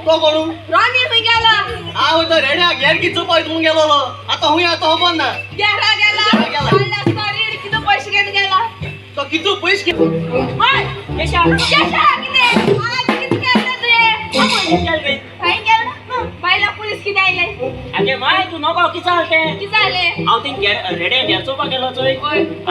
तो कोण राणी मी गेला हांव तो रेड्या घेर कितलो पयस म्हणून गेलो आता हुंय आता हो ना गेला गेला रीड किती पैसे घेऊन गेला तो कितलो पयस होय केशा किती आज किती गेला रे काय गेला पहिला पोलीस किती आले आगे माय तू नको की चालते किती झाले हांव थिंग रेडे घेरचो पा गेलो चोय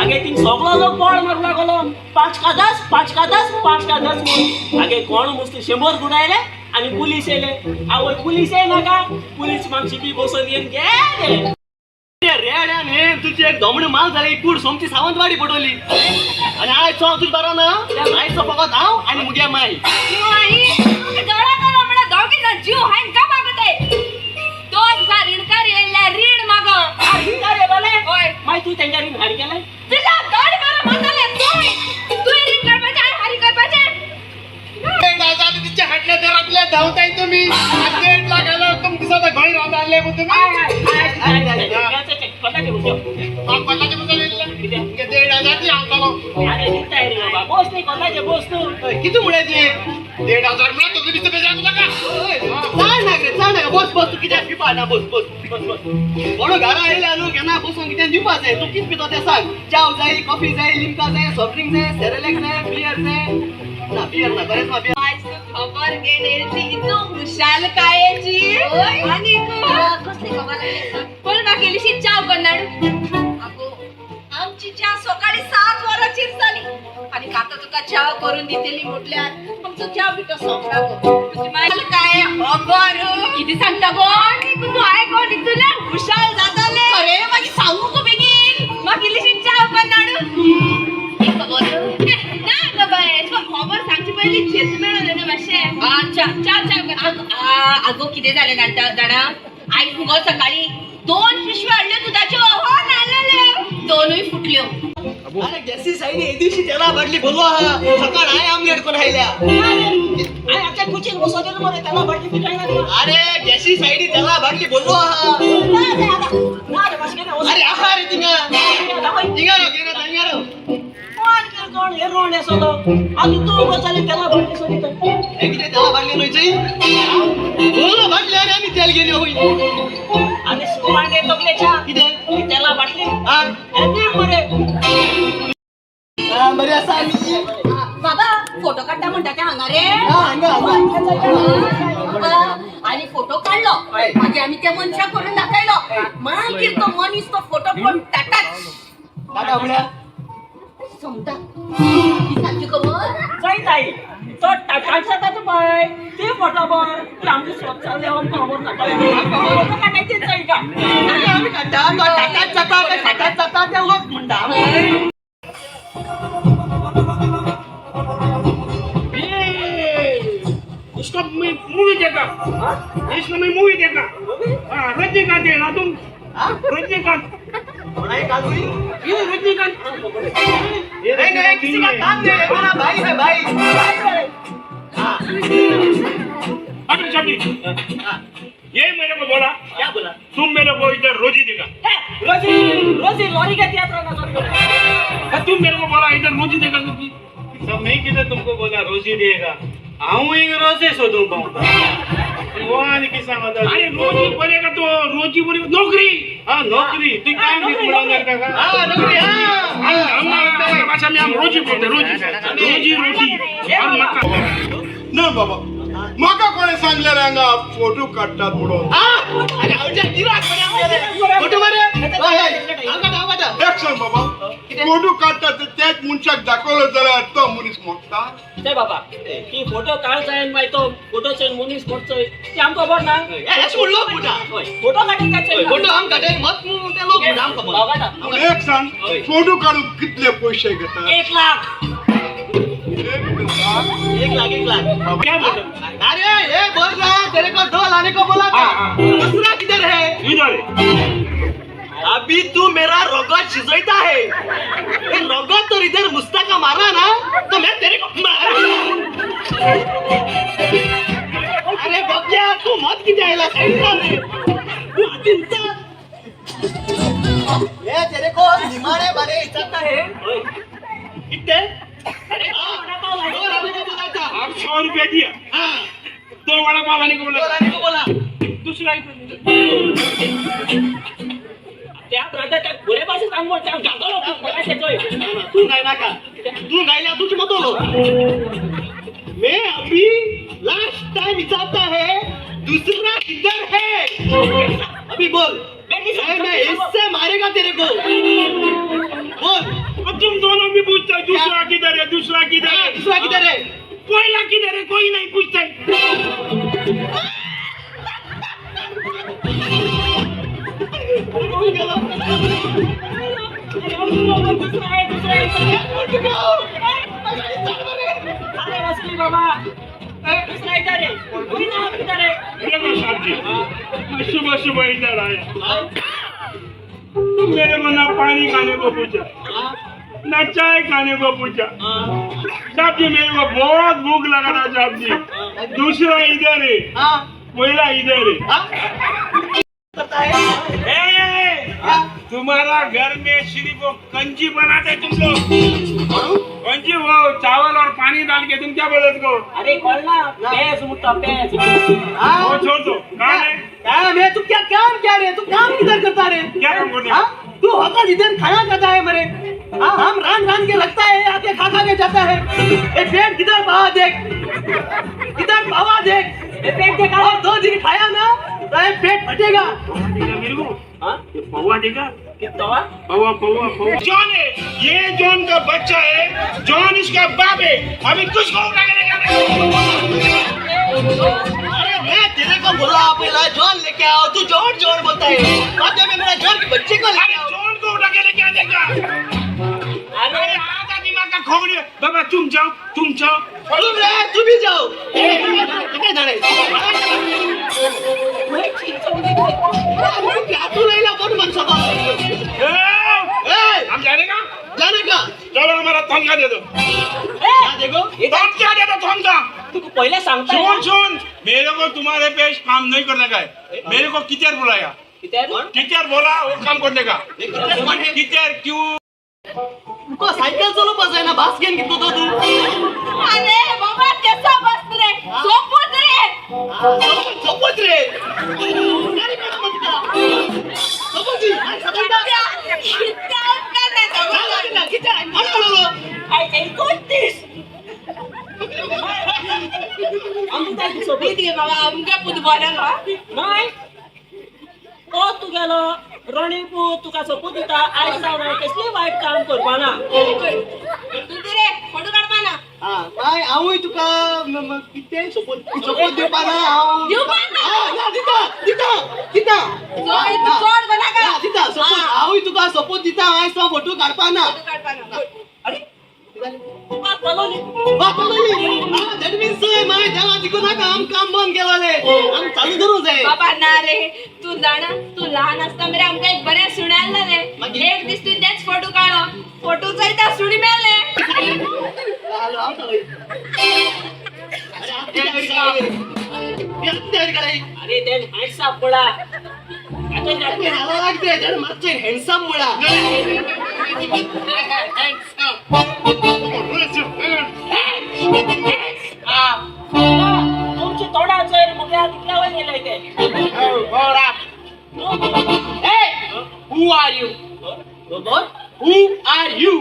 आगे थिंग सगळो लोक बोर्ड मारू लागलो 5 का 10 5 का 10 5 का 10 म्हणून आगे कोण मुस्ती 100 गुणायले आणि पोलीस येले आवय पोलीस येना का पोलीस मागची बी बसून येऊन गेले रेड्या ने तुझी एक धमणी माल झाली पूड सोमची सावंतवाडी पडवली आणि आयज तो तुझ बरो ना आयज तो फकत हांव आणि मुगे माई डोळा कर आपला दोघीचा जीव हाय का मागत आहे 2000 ऋणकार येला ऋण माग अरे बोले होय माय तू त्यांच्या ऋण हारी केलाय तुझा गाड कर म्हणले तू ऋण कर पाहिजे हरी कर पाहिजे तिच्या हटल्या घरातल्या धावताय तुम्ही 8 लाखाला तुमची सदा घरी राहत आले मग तुम्ही कोणाचे बोलतो कोणाचे बदल 1,500 ती आणतो अरे निघताय रे बाबा बोस नाही कोणाचे बोस तू किती मुळाचे 1,500 मिळतो तुम्ही तर बेजान नका चाल ना बस बस तू किती पिपा ना बस बस बस बस कोण घरा आयला नो घेना बसून किती दिवपाच आहे तू किती पितो ते सांग चाव जाई कॉफी जाई लिमका जाई सॉफ्ट ड्रिंक जाई सेरेलॅक जाई बियर जाई ना बियर ना बरेच ना बियर आज खबर घेण्याची इतो खुशाल कायची आणि कसली खबर आहे पण बाकीली शी चाव करणार अगो आमची चहा सकाळी 7 वराची झाली आणि काका तुका चहा करून दितेली म्हटल्यार आमचं चहा बिटो सोपला गो तुझी माल काय खबर किती सांगता गो आणि तू आहे गो तुला खुशाल जाताले अरे माझी सांगू को बेगीन बाकीली शी चहा करणार खबर सांगची पहिली चेत मिळाले ना माशे अच्छा चा अगो किती झाले दाडा आई फुगो सकाळी 2 पिशव्या आणले दुधाचे हो नाले दोनही फुटले अरे गॅसी साईड ए दिवशी त्याला बाटली बोलवा हा सकाळ आहे आमलेट कोण राहिल्या अरे आता कुचिन बसवतील मरे त्याला बाटली पिटाय ना अरे गॅसी साईड त्याला बाटली बोलवा हा ना रे बस गेला अरे आहा रे तिंगा तिंगा रो गेना तांगा रो कोण हे रोणे सोडो आधी तू बसले त्याला बाटली सोडित एकटे त्याला बाटली नय जाई बोलो बाटली अरे आम्ही तेल गेले होई आणि सुमाने तोकलेच्या किती त्याला बाटली हा आणि मरे बरे असा बाबा फोटो काढता म्हणता ते हांगा रे आणि फोटो काढलो म्हणजे आम्ही त्या मनशा करून दाखवलो मागीर तो मनीस तो फोटो पण टाटाच दादा उड्या समजा ही सांगची खबर जाई ताई तो टाटाचा का बाय ते फोटो बर की आमचे स्वतः चालले हम खबर फोटो काढायचे जाई का आम्ही काढता टाटाच जाता ते लोक म्हणता इसको मैं मूवी देखा इसको मैं मूवी देखा हाँ रजनीकांत है ना तुम रजनीकांत कोणाही काढूई ये रजनीकांत नहीं किसी का काम नहीं है मेरा भाई है भाई हाँ अभी सभी ये मेरे को बोला क्या बोला तुम मेरे को इधर रोजी देगा रोजी लॉरी का थिएटर ना सर तुम मेरे को बोला इधर रोजी देगा सब मैं किधर तुमको बोला रोजी देगा आऊँ एक रोजे शोधूं पाऊँ वो आने की समझ अरे रोजी बोलेगा तो रोजी बोलेगा नौकरी हाँ नौकरी तू काय भी बोला का हाँ नौकरी हाँ हमारा भाषा में हम रोजी बोलते रोजी रोजी और मक्का ना बाबा मका कोणी सांगले रांगा फोटो काढतात म्हणून हाँ अरे आवडच्या गिराक बरे फोटो मारे आंगा एक्शन बाबा फोटो काढतात त्याच मुनशाक दाखवलं जाल्यार तो मनीस मोगता ते बाबा की फोटो काढताय माय तो फोटो चेन मुनीस फोटोय ते आमको बर ना ऐस बोललो पुटा फोटो काढी काय फोटो आम काढे मत ते लोक नाम खबर बाबा ना पूण एक सांग फोटो काढूक कितले पैसे घेतात 1 लाख 1 लाख क्या बोल अरे ये बोल रहा है तेरे को 2 लाने को बोला था दूसरा किधर है इधर अभी तू मेरा रगत शिजोईता है ये रगत तो इधर मुस्ताका मारा ना तो मैं तेरे को मारा अरे बब्या तू मत की जाएगा तू चिंता ये तेरे को हिमालय बारे इच्छा है कितने 100 रुपया दिया हाँ तो वडापाव आणि को बोला बोला नको बोला. दुसरा इथे त्या ब्रदर त्या गोरे पासे सांगू त्या गागलो मला येतोय तू गाय नका तू गायला तुझ मत बोलो. मैं अभी लास्ट टाइम हिसाबता है दूसरा किधर है अभी बोल. मैं इससे मारेगा तेरे को बोल. अब तुम दोनों भी पूछते हो दूसरा किधर है दूसरा किधर है दूसरा किधर है कोयला किधर है कोई नहीं पूछता है देखो साहब जी मैं सुबह सुबह इधर आया तुम मेरे को ना पानी खाने को पूछा ना चाय खाने को पूछा साहब जी मेरे को बहुत भूख लगा था साहब जी दूसरा इधर है हाँ कोयला इधर है हाँ करता है ए, तुम्हारा घर में सिर्फ वो कंजी बनाते तुम लोग कंजी वो चावल और पानी डाल के तुम क्या बोले उसको अरे कोळना पेज मुट्टा पेज वो छोड़ दो कहाँ है क्या मैं तू क्या काम क्या रे तू काम किधर करता रे क्या काम करने हाँ तू होकर इधर खाना खाता है मरे हाँ हम रान के लगता है आके खा के जाता है ये पेट किधर पावा देख किधर पावा देख ये पेट देखा और 2 दिन खाया ना तो ये पेट फटेगा. मेरे को हां ये पौवा देगा कितना पौवा पौवा पौवा जॉन है ये जॉन का बच्चा है जॉन इसका बाप है अभी कुछ को अरे मैं तेरे को बोला पहला जॉन लेके आओ तू जॉन जॉन बोलता है बाद में मेरा जॉन के बच्चे को लेके आओ. जॉन को उठा के लेके आनेगा अरे आधा दिमाग का खोगड़ी बाबा तुम जाओ तुम रे तू भी जाओ कितने धड़े क्या तू नहीं ला कौन बन सका हम जाने का जाने का चलो हमारा तनखा दे दो क्या देखो तनखा दे दो तनखा तू पहिले सांगता सुन सुन मेरे को तुम्हारे पे काम नहीं करने का है मेरे को टीचर बुलाया टीचर बोला वो काम करने का टीचर क्यों तुका सायकल चालवपास आहे ना बास घेऊन घेतो तो तू अरे बाबा कसा बस रे सोपत रे सोपत रे गाडी काढा मग तिला. सोपत जी काय काही कोणतीस आम्ही काय सोबत बाबा आमका पुत बोलायला नाही तो तू गेलो रणीपू तुका सोपू दिता आयज जावन कसले वाईट काम करपाना तू रे फोटो काढपा ना काय आवय तुका किती सोपत दिवपा ना हांव दिवपा ना? दिता जोड बना का दिता सोपत आवय तुका सोपत दिता हांव तो फोटो काढपा ना फोटो काढपा ना अरे तुका पलोली दॅट मीन्स माय देवा तिको नाका आम काम बंद केलोले आम चालू धरू जाय बाबा ना रे तू जाणा तू लहान असता मरे आमका एक बरे सुण्याल जाले एक दिस तू तेच फोटो काढो फोटो जायता सुणी मेले हालो हांव चालू अरे ते हायसा पडा आता जाते हालो लागते जण मागचे हँडसम मुळा तुमची तोडा जर मग तिकडे वर गेलाय ते Hey, who are you? What? Who are you?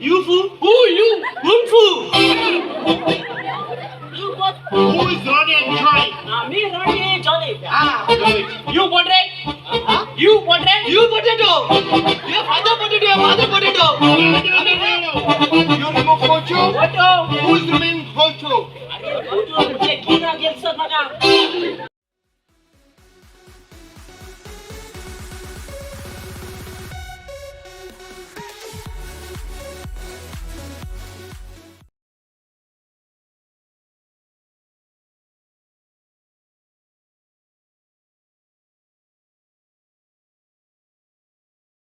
You fool? Who you? Whom fool? Who is Ronnie and Johnny? मी Ronnie Johnny You potato? You potato? You potato? Your father potato? Your mother potato? You remove photo? Photo Who is the main photo? अरे photo म्हणजे गिरा गेलस बघा